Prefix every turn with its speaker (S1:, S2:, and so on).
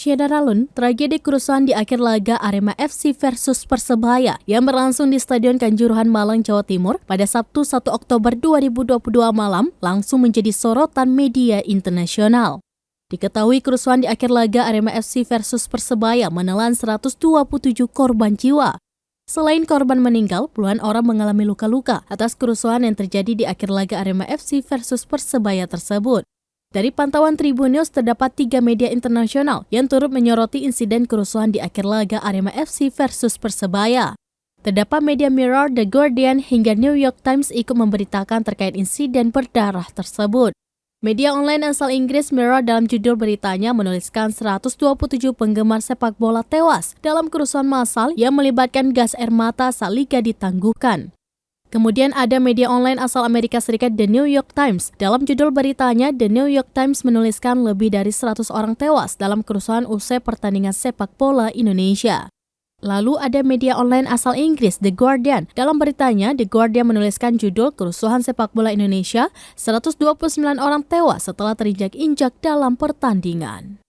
S1: Syedaralun, tragedi kerusuhan di akhir laga Arema FC versus Persebaya yang berlangsung di Stadion Kanjuruhan Malang, Jawa Timur pada Sabtu 1 Oktober 2022 malam langsung menjadi sorotan media internasional. Diketahui kerusuhan di akhir laga Arema FC versus Persebaya menelan 127 korban jiwa. Selain korban meninggal, puluhan orang mengalami luka-luka atas kerusuhan yang terjadi di akhir laga Arema FC versus Persebaya tersebut. Dari pantauan Tribun News, terdapat 3 media internasional yang turut menyoroti insiden kerusuhan di akhir laga Arema FC versus Persebaya. Terdapat media Mirror, The Guardian, hingga New York Times ikut memberitakan terkait insiden berdarah tersebut. Media online asal Inggris Mirror dalam judul beritanya menuliskan 127 penggemar sepak bola tewas dalam kerusuhan massal yang melibatkan gas air mata saat liga ditangguhkan. Kemudian ada media online asal Amerika Serikat The New York Times. Dalam judul beritanya, The New York Times menuliskan lebih dari 100 orang tewas dalam kerusuhan usai pertandingan sepak bola Indonesia. Lalu ada media online asal Inggris The Guardian. Dalam beritanya, The Guardian menuliskan judul kerusuhan sepak bola Indonesia, 129 orang tewas setelah terinjak-injak dalam pertandingan.